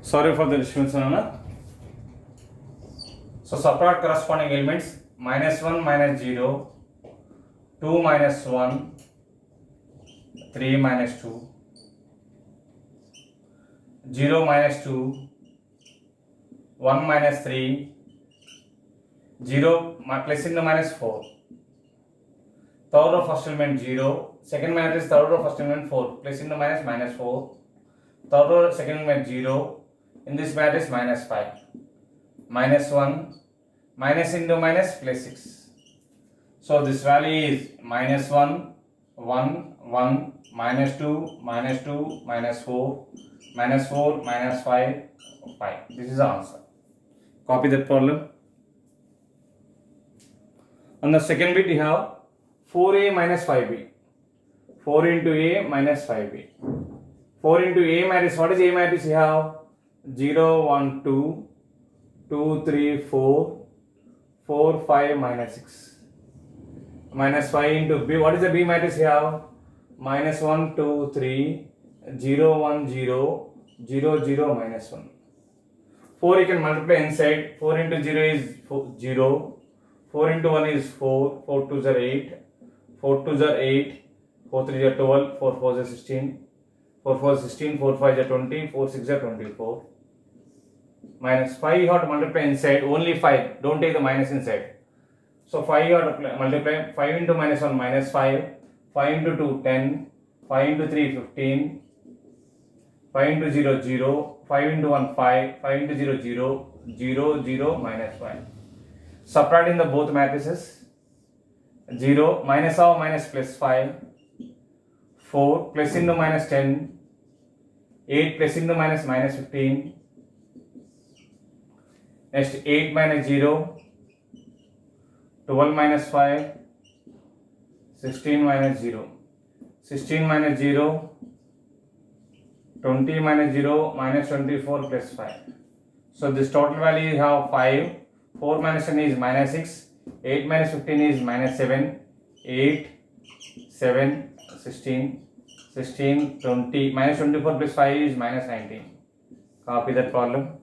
Sorry for the disturbance, Nana. So subtract corresponding elements. -1 minus 0, 2 minus 1, 3 minus 2, 0 minus 2, 1 minus 3, 0 plus into minus 4. Third row first element 0, second matrix third row first element 4, plus into minus 4. Third row second element 0, in this matrix minus 5, minus 1, minus into minus plus 6. So this value is minus 1, 1, 1, minus 2, minus 2, minus 4, minus 4, minus 5, 5. This is the answer. Copy that problem. On the second bit you have 4a minus 5b. 4 into a minus 5b. 4 into a matrix. What is a matrix? You have 0, 1, 2, 2, 3, 4, 4, 5, minus 6. Minus 5 into b. What is the b matrix? You have minus 1, 2, 3, 0, 1, 0, 0, 0, minus 1. 4 you can multiply inside. 4 into 0 is 0. 4 into 1 is 4. 4 2s are 8. 4 2s are 8. 4 3s are 12. 4 4s are 16. 4 4 is 16. 4 5 are 20. 4 6 are 24. Minus 5 you have to multiply inside. Only 5. Don't take the minus inside. So 5 you have to multiply. 5 into minus 1 minus 5. 5 into 2 10. 5 into 3 15. 5 into 0 0. 5 into 1 5. 5 into 0 0. 0 0 minus 5. Subtracting the both matrices. 0 minus of minus plus 5. 4 plus into minus 10. 8 plus into minus 15. Next 8 minus 0. 12 minus 5. 16 minus 0. 16 minus 0. 20 minus 0 minus 24 plus 5. So this total value you have 5. 4 minus 10 is minus 6. 8 minus 15 is minus 7. 8, 7, 16, 16, 20. Minus 24 plus 5 is minus 19. Copy that problem.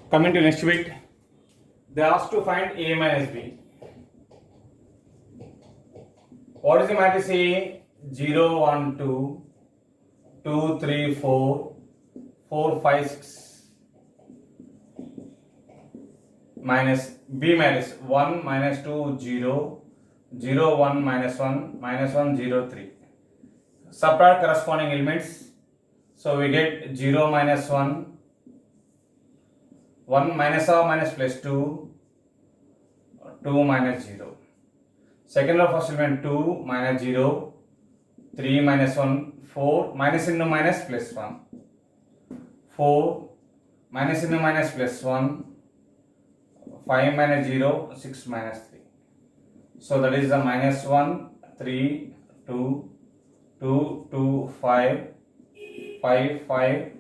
Coming to next bit, they asked to find A minus B. What is the matrix A? 0, 1, 2, 2, 3, 4, 4, 5, 6. Minus B matrix 1, minus 2, 0, 0, 1, minus 1, minus 1, 0, 3. Subtract corresponding elements. So we get 0 minus 1. 1 minus of minus plus 2, 2 minus 0. Second row first element 2 minus 0, 3 minus 1, 4 minus into minus plus 1, 4 minus into minus plus 1, 5 minus 0, 6 minus 3. So that is the minus 1, 3, 2, 2, 2, 5, 5, 5.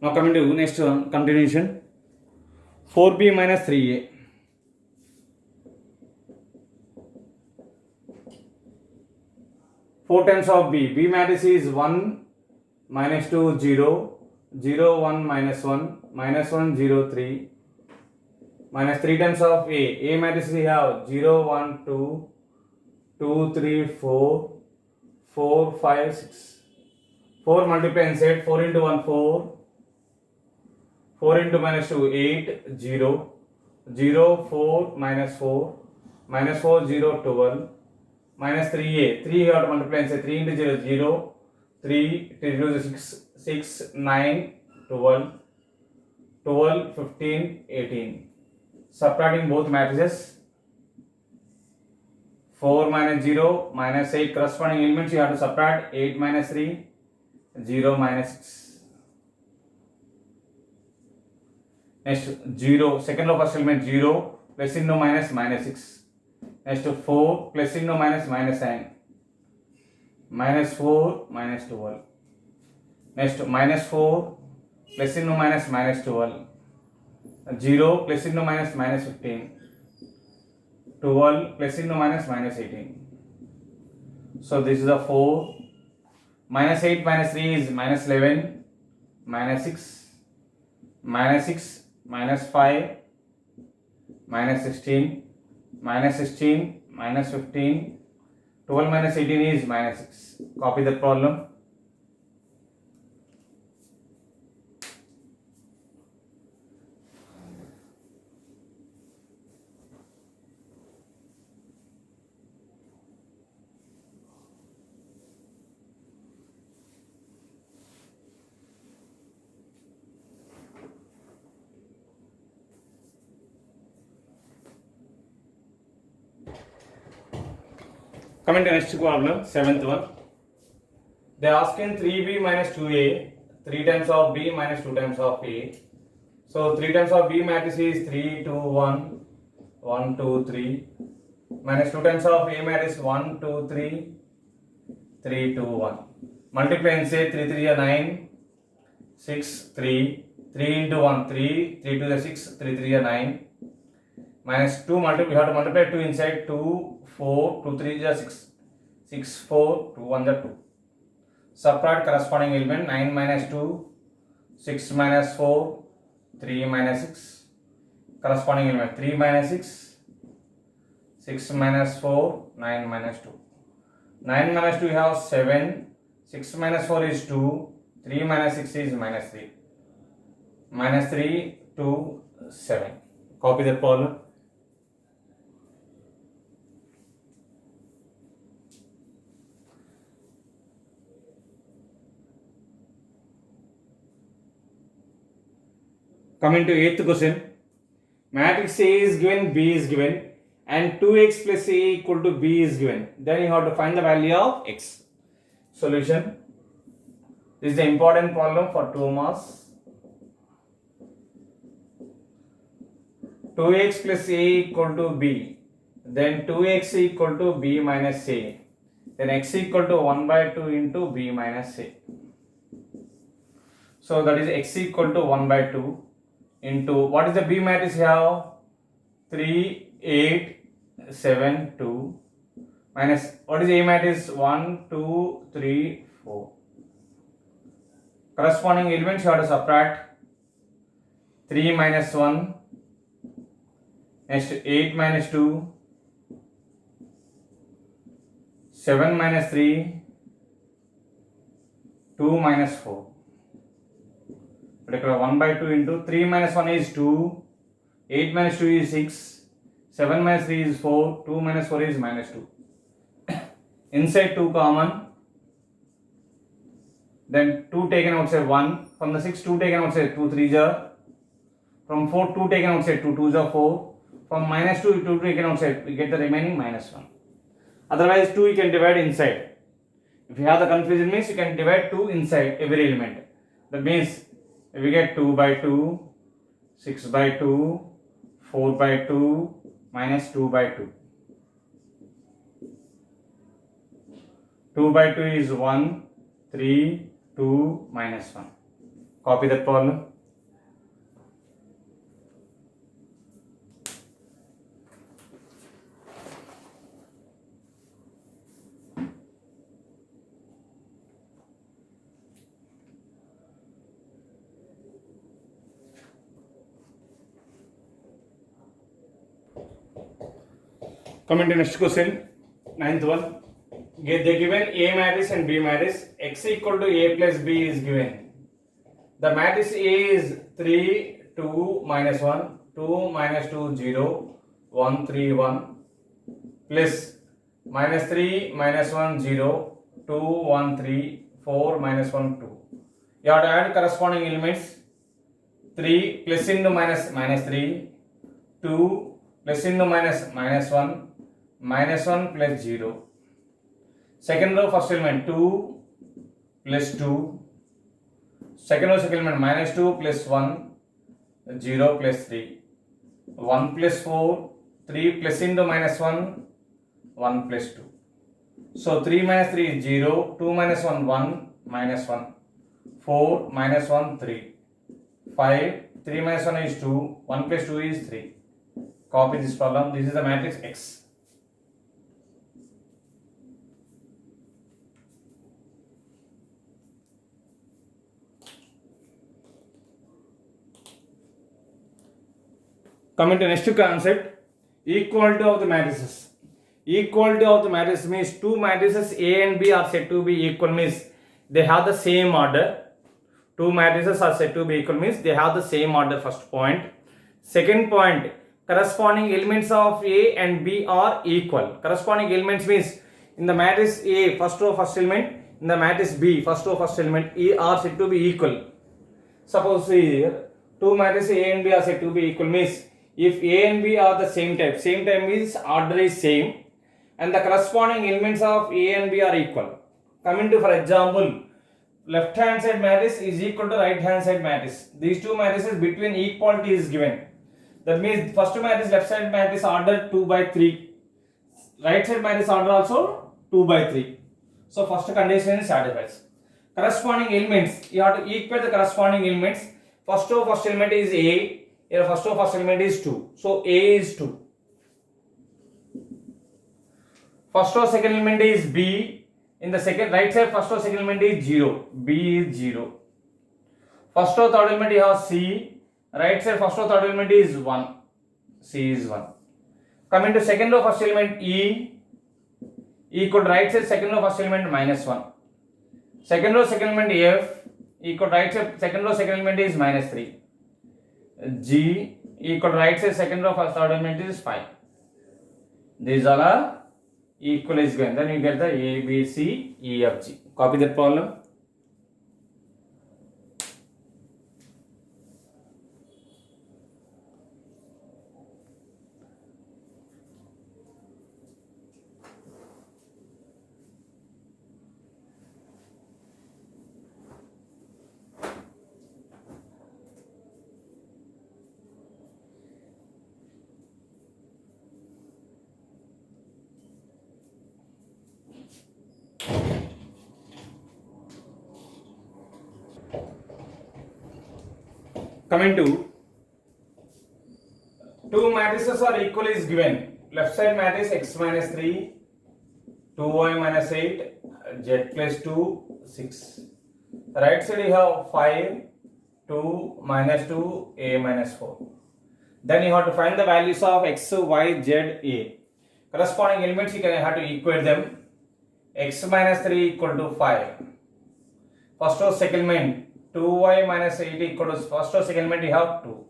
Now coming to next one, continuation. 4b minus 3a. 4 times of b. B matrix is 1, minus 2, 0, 0, 1, minus 1, minus 1, 0, 3. Minus 3 times of a. A matrix we have 0, 1, 2, 2, 3, 4, 4, 5, 6. 4 multiply inside. 4 into 1, 4. 4 into minus 2, 8, 0, 0, 4, minus 4, minus 4, 0, 12, minus 3a. 3 you have to multiply inside. 3 into 0, 0, 3, 3 to 6, 6, 9, 12, 12, 15, 18. Subtracting both matrices. 4 minus 0, minus 8. Corresponding elements you have to subtract. 8 minus 3, 0 minus 6. Next 0, second row first element 0, plus into minus minus 6. Next 4 plus into minus minus sign. Minus 4 minus 12. Next minus 4 plus into minus minus 12. 0 plus into minus minus 15. 12 plus into minus minus 18. So this is a 4. Minus 8 minus 3 is minus 11. Minus 6. Minus 6 minus 5. Minus 16. Minus 16 minus 15. 12 minus 18 is minus 6. Copy the problem. Coming to next problem, 7th one. They are asking 3b minus 2a, 3 times of b minus 2 times of a. So 3 times of b matrix is 3, 2, 1, 1, 2, 3. Minus 2 times of a matrix 1, 2, 3, 3, 2, 1. Multiply and say 3, 3 are 9, 6, 3. 3 into 1, 3, 3 to the 6, 3, 3 are 9. Minus 2 multiply, we have to multiply 2 inside, 2, 4, 2, 3 is 6, 6, 4, 2, 1 is 2. Subtract corresponding element, 9 minus 2, 6 minus 4, 3 minus 6. Corresponding element, 3 minus 6, 6 minus 4, 9 minus 2. 9 minus 2 you have 7, 6 minus 4 is 2, 3 minus 6 is minus 3. Minus 3, 2, 7. Copy the problem. Coming to 8th question. Matrix A is given, B is given, and 2x plus A equal to B is given. Then you have to find the value of x. Solution. This is the important problem for 2 marks. 2x plus A equal to B. Then 2x equal to B minus A. Then x equal to 1 by 2 into B minus A. So that is x equal to 1 by 2 into, what is the B matrix you have? 3, 8, 7, 2. Minus, what is A matrix? 1, 2, 3, 4. Corresponding elements you have to subtract. 3 minus 1. Next 8 minus 2. 7 minus 3. 2 minus 4. But 1 by 2 into 3 minus 1 is 2, 8 minus 2 is 6, 7 minus 3 is 4, 2 minus 4 is minus 2. Inside 2 common, then 2 taken outside 1, from the 6 2 taken outside 2 3s are, from 4 2 taken outside 2 2s are 4, from minus 2 2 taken outside we get the remaining minus 1. Otherwise 2 you can divide inside. If you have the confusion means you can divide 2 inside every element. That means we get 2 by 2, 6 by 2, 4 by 2, minus 2 by 2. 2 by 2 is 1, 3, 2, minus 1. Copy that problem. Coming to next question, 9th one. They given A matrix and B matrix. X equal to A plus B is given. The matrix A is 3, 2, minus 1, 2, minus 2, 0, 1, 3, 1, plus minus 3, minus 1, 0, 2, 1, 3, 4, minus 1, 2. You have to add corresponding elements. 3 plus into minus minus 3, 2 plus into minus minus 1, minus 1 plus 0. Second row first element 2 plus 2. Second row second element minus 2 plus 1, 0 plus 3. 1 plus 4, 3 plus into minus 1, 1 plus 2. So 3 minus 3 is 0, 2 minus 1, 1, minus 1, 4, minus 1, 3, 5, 3 minus 1 is 2, 1 plus 2 is 3. Copy this problem. This is the matrix X. Coming to next concept, equality of the matrices. Equality of the matrices means two matrices A and B are said to be equal, means they have the same order. Two matrices are said to be equal, means they have the same order. First point. Second point, corresponding elements of A and B are equal. Corresponding elements means in the matrix A, first row first element, in the matrix B, first row first element, E are said to be equal. Suppose here two matrices A and B are said to be equal, means if A and B are the same type means order is same and the corresponding elements of A and B are equal. Coming to, for example, left hand side matrix is equal to right hand side matrix. These two matrices between equality is given. That means first matrix, left side matrix order 2 by 3. Right side matrix order also 2 by 3. So first condition is satisfied. Corresponding elements, you have to equate the corresponding elements. First row first element is A. Here first row first element is 2. So A is 2. First row second element is B. In the second right side first row second element is 0. B is 0. First row third element you have C. Right side first row third element is 1. C is 1. Coming to second row first element E equal to right side second row first element minus 1. Second row second element F equal to right side second row second element is minus 3. G equal to right side second row first third element is 5. These all are equal is given. Then you get the A, B, C, E, F, G. Copy that problem. Coming to two matrices are equal is given. Left side matrix X minus 3, 2y minus 8, Z plus 2, 6. Right side you have 5, 2, minus 2, A minus 4. Then you have to find the values of X, Y, Z, A. Corresponding elements you can have to equate them. X minus 3 equal to 5. First row second element 2y minus 8 equal to first row second element you have 2.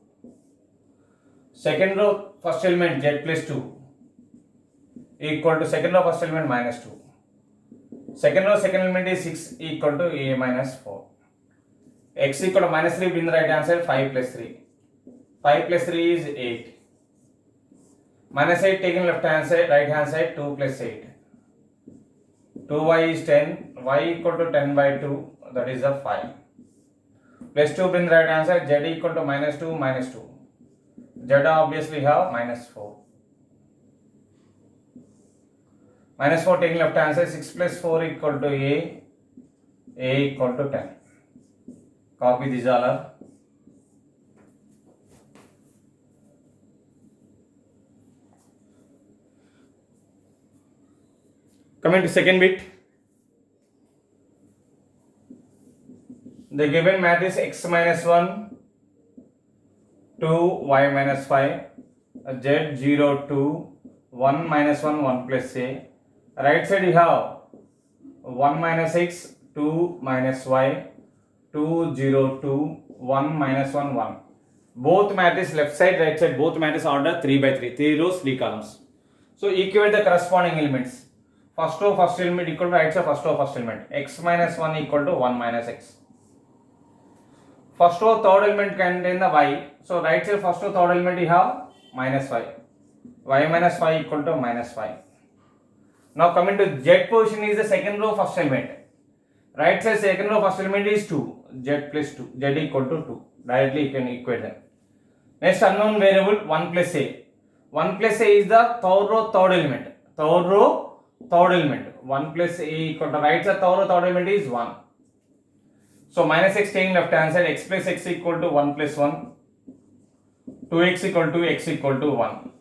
Second row first element Z plus 2 equal to second row first element minus 2. Second row second element is 6 equal to A minus 4. X equal to minus 3 in the right hand side, 5 plus 3. 5 plus 3 is 8. Minus 8 taken left hand side, right hand side 2 plus 8. 2y is 10, y equal to 10 by 2, that is a 5. Plus 2 in the right hand side, z equal to minus 2, minus 2. Z obviously have minus 4. Minus 4 taking left hand side, 6 plus 4 equal to A equal to 10. Copy these all are. Coming to second bit. The given matrix X minus 1, 2, Y minus 5, Z 0, 2, 1 minus 1, 1 plus A. Right side you have 1 minus X, 2 minus Y, 2, 0, 2, 1 minus 1, 1. Both matrix left side, right side, both matrix order 3 by 3, 3 rows, 3 columns. So equate the corresponding elements. First row first element equal to right side first row first element. X minus 1 equal to 1 minus X. First row third element contain the Y. So right side first row third element you have minus 5. Y minus 5 equal to minus 5. Now coming to Z position is the second row first element. Right side second row first element is 2. Z plus 2. Z equal to 2. Directly you can equate them. Next unknown variable 1 plus A. 1 plus A is the third row third element. third row, third element. 1 plus a equal to right side third row, third element is 1. So minus x taking left hand side, x plus x equal to 1 plus 1. 2x equal to x equal to 1.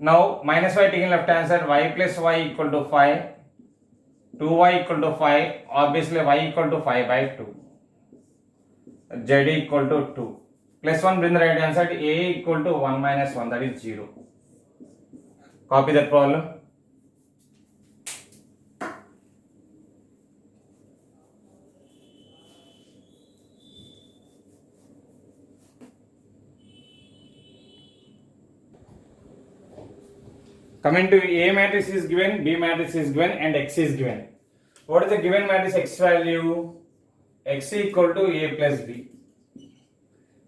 Now minus y taking left hand side, y plus y equal to 5. 2y equal to 5. Obviously y equal to 5 by 2. Z equal to 2. Plus 1 bring the right hand side, a equal to 1 minus 1, that is 0. Copy that problem. Coming to A matrix is given, B matrix is given and X is given. What is the given matrix X value? X equal to A plus B.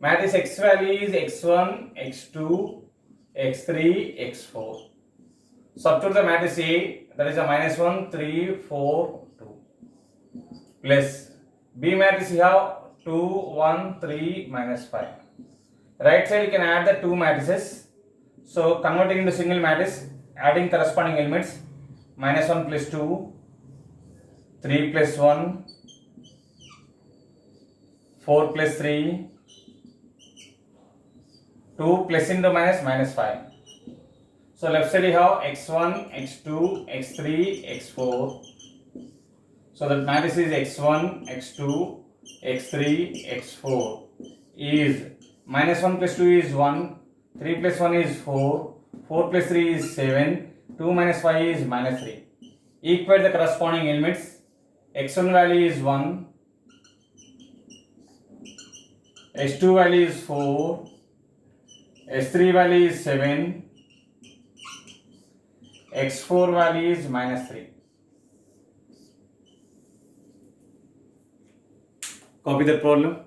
Matrix X value is x1, x2, x3, x4. Substitute the matrix A, that is a minus 1, 3, 4, 2. Plus B matrix you have 2, 1, 3, minus 5. Right side you can add the two matrices. So converting into single matrix, adding corresponding elements, minus 1 plus 2, 3 plus 1, 4 plus 3, 2 plus into minus, minus 5. So left side you have x1, x2, x3, x4. So that matrix is x1, x2, x3, x4 is minus 1 plus 2 is 1, 3 plus 1 is 4, 4 plus 3 is 7, 2 minus 5 is minus 3. Equate the corresponding elements. x1 value is 1, x2 value is 4, x3 value is 7, x4 value is minus 3. Copy the problem.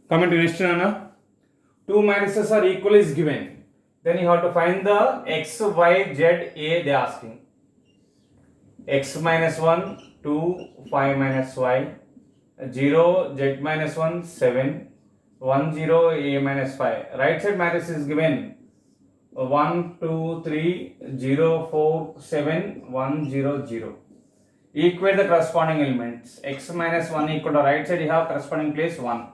Coming to next one, two matrices are equal is given. Then you have to find the x, y, z, a they are asking. X minus 1, 2, 5 minus y, 0, z minus 1, 7, 1, 0, a minus 5. Right side matrix is given 1, 2, 3, 0, 4, 7, 1, 0, 0. Equate the corresponding elements. X minus 1 equal to right side you have corresponding place 1.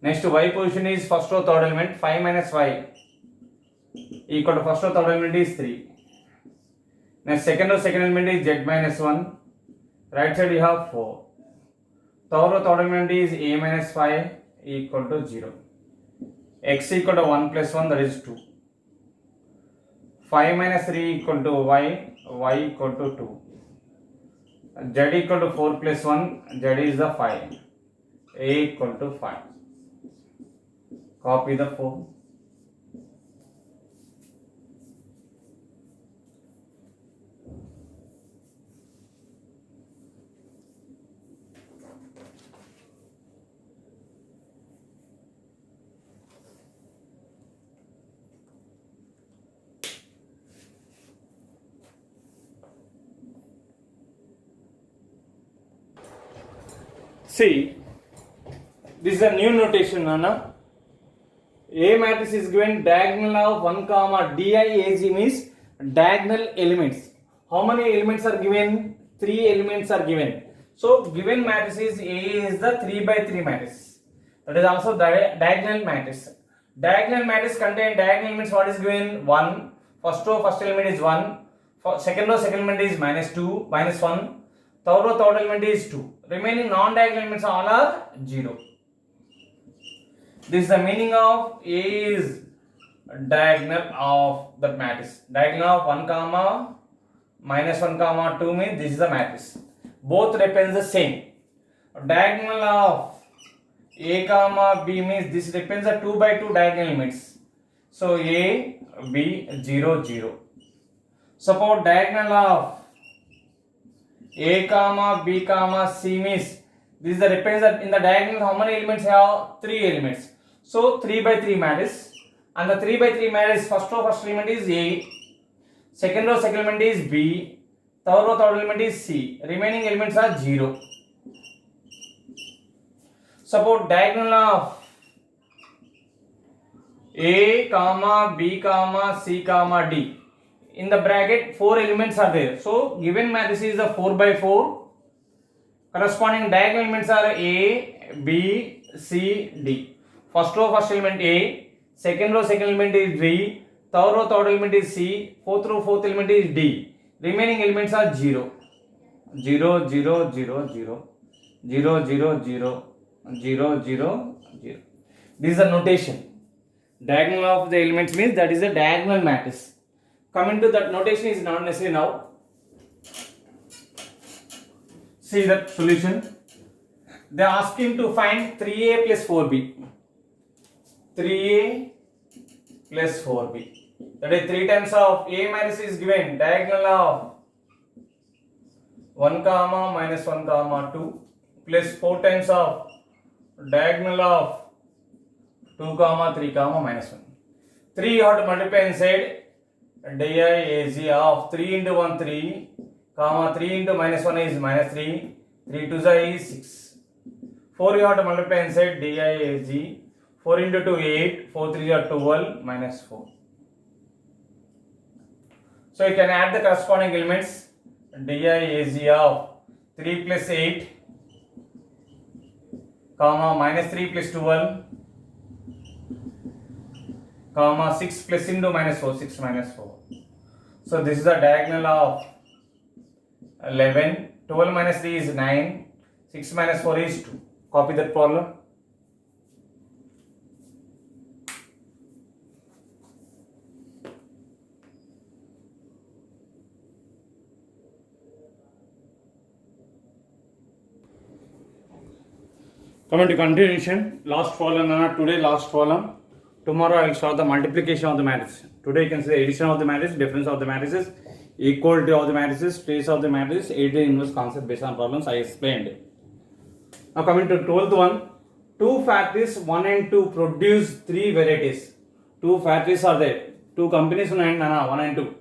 Next y position is first row third element, 5 minus y equal to first row third element is 3. Next second row second element is z minus 1, right side you have 4. Third row third element is a minus 5 equal to 0. X equal to 1 plus 1, that is 2. 5 minus 3 equal to y, y equal to 2. Z equal to 4 plus 1, z is the 5. A equal to 5. Copy the 4. See, this is a new notation, Nana. A matrix is given diagonal of 1 comma DIAG means diagonal elements. How many elements are given? 3 elements are given. So given matrix is A is the 3 by 3 matrix. That is also diagonal matrix. Diagonal matrix contain diagonal elements. What is given? 1. First row first element is 1. Second row second element is minus 2, minus 1. Third row third element is 2. Remaining non-diagonal elements all are 0. This is the meaning of A is diagonal of that matrix. Diagonal of 1 comma minus 1 comma 2 means this is the matrix. Both represents the same. Diagonal of A comma B means this represents the 2 by 2 diagonal elements. So A, B, 0, 0. Suppose diagonal of A comma B comma C means this is the represents that in the diagonal how many elements have? 3 elements. So 3 by 3 matrix, and the 3 by 3 matrix first row first element is A, second row second element is B, third row third element is C. Remaining elements are 0. Suppose diagonal of A, comma, B, comma, C, comma, D. In the bracket, 4 elements are there. So, given matrix is a 4 by 4. Corresponding diagonal elements are A, B, C, D. First row, first element A. Second row, second element is B. Third row, third element is C. Fourth row, fourth element is D. Remaining elements are 0. 0, 0, 0, 0. 0, 0, 0. 0, 0, 0. This is the notation. Diagonal of the elements means that is a diagonal matrix. Coming to that notation is not necessary now. See that solution. They are asking to find 3a plus 4b. 3a plus 4b. That is 3 times of a minus is given. Diagonal of 1 comma minus 1 comma 2 plus 4 times of diagonal of 2 comma 3 comma minus 1. 3 you have to multiply inside. DIAG of 3 into 1 3 comma 3 into minus 1 is minus 3. 3 to is 6. 4 you have to multiply inside. DIAG 4 into 2 8. 4 3 are 12 minus 4. So you can add the corresponding elements. DIAG of 3 plus 8 comma minus 3 plus 12 comma 6 plus into minus 4, 6 minus 4. So this is the diagonal of 11. 12 minus 3 is 9. 6 minus 4 is 2. Copy that problem. Coming to continuation, last problem, today last problem. Tomorrow I will show the multiplication of the matrix. Today you can say addition of the matrix, difference of the matrices, equality of the matrices, trace of the matrix, Adrian inverse concept based on problems I explained. Now coming to 12th one, 2 factories 1 and 2 produce 3 varieties. 2 factories are there. 2 companies ఉన్నాయి 1 and 2.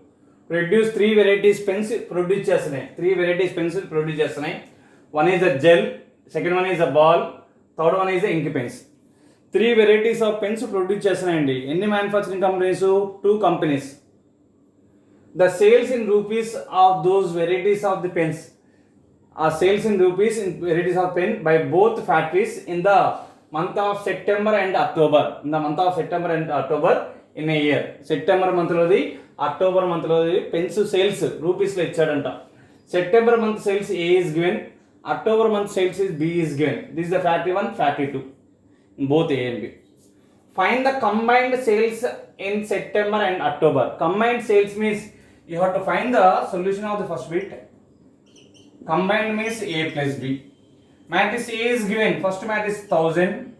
Produce 3 varieties pens produce చేస్తున్నాయి. 3 varieties pencil produce చేస్తున్నాయి. One is a gel, second one is a ball, third one is a ink pens. 3 varieties of pens produce చేస్తున్నాయండి. ఎన్ని manufacturing companies? 2 companies. The sales in rupees of those varieties of the pens are sales in rupees in varieties of pen by both factories in the month of September and October. In the month of September and October in a year. September month లోది October month లోది pens sales rupees లో ఇచ్చాడంట. September month sales A is given, October month sales is B is given. This is the factory 1, factory 2. Both A and B. Find the combined sales in September and October. Combined sales means you have to find the solution of the first bit. Combined means A plus B. Matrix A is given. First matrix 1000,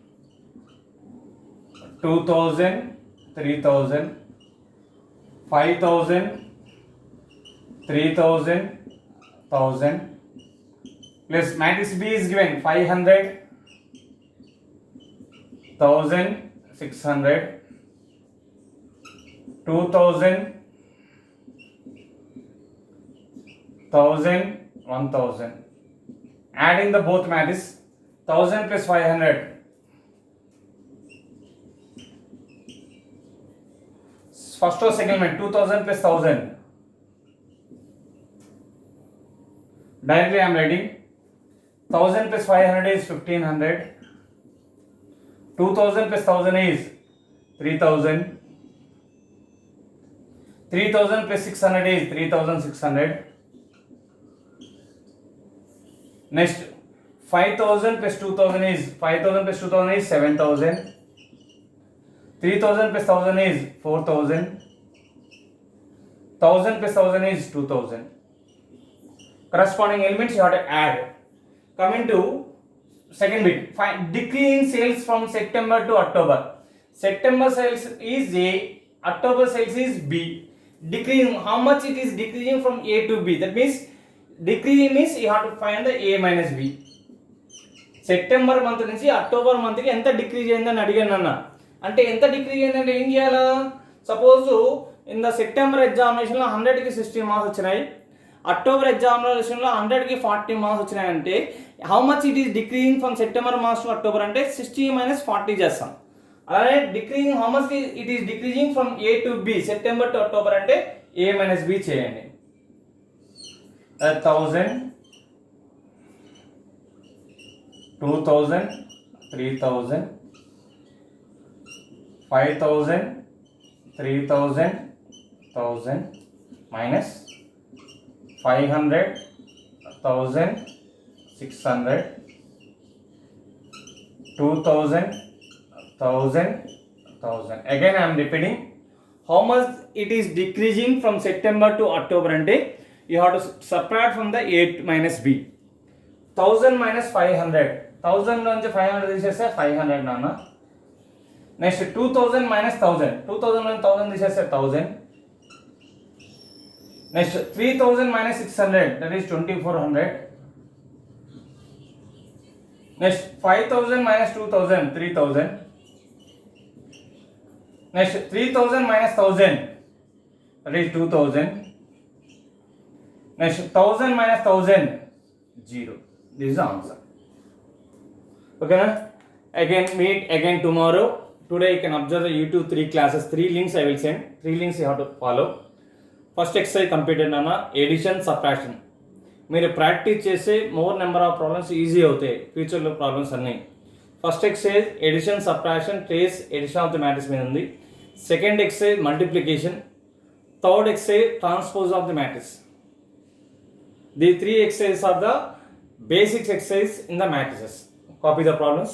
2000, 3000, 5000, 3000, 1000. Plus matrix B is given 500, 1000, 600, 2000, 1000, 1000. Adding the both matrices, 1000 plus 500. First or second element, 2000 plus 1000. Directly I am writing 1000 plus 500 is 1500. 2000 plus 1000 is 3000. 3000 plus 600 is 3600. Next 5000 plus 2000 is 5000 plus 2000 is 7000. 3000 plus 1000 is 4000. 1000 plus 1000 is 2000. Corresponding elements you have to add. Coming to second bit, find decreasing sales from September to October. September sales is A, October sales is B. Decreasing, how much it is decreasing from A to B? That means decreasing means you have to find the A minus B. September month నుంచి October month కి ఎంత decrease అయిందని అడిగాను అన్న. అంటే ఎంత decrease అయిందంటే ఏం చేయాలా? సపోజ్ ఇన్ ద సెప్టెంబర్ ఎగ్జామినేషన్లో 100కి 60 మార్క్స్ వచ్చినాయి. అక్టోబర్ ఎగ్జామినేషన్లో 100కి 40 మార్క్స్ వచ్చినాయంటే how much it is decreasing from September marks to October అంటే 60 - 40 చేస్తాం. అలానే decreasing how much it is decreasing from A to B September to October అంటే A - B చేయండి. 1000, 2000, 3000, 5000, 3000, 1000 minus 500, 1000, 600, 2000, 1000, 1000. Again I am repeating. How much it is decreasing from September to October ante you have to subtract from the 8 minus B. 1000 minus 500. 1000 నుంచి 500 తీసేస్తే 500 నాన్న. Next 2000 minus 1000. 2000 నుంచి 1000 తీసేస్తే 1000. Next 3000 minus 600 that is 2400. Next 5000 minus 2000 3000. Next 3000 minus 1000 that is 2000. Next 1000 minus 1000 0. This is the answer. Okay na? Again meet again tomorrow. Today you can observe the YouTube 3 classes. 3 links I will send. 3 links you have to follow. First exercise completed nana addition subtraction. మీరు practice చేస్తే more number of problems easy అవుతాయి ఫ్యూచర్లో problems అన్నీ. First exercise addition subtraction trace addition of the matrix మీద ఉంది. Second exercise multiplication. Third exercise transpose of the matrix. The 3 exercises are the basic exercise in the matrices. Copy the problems.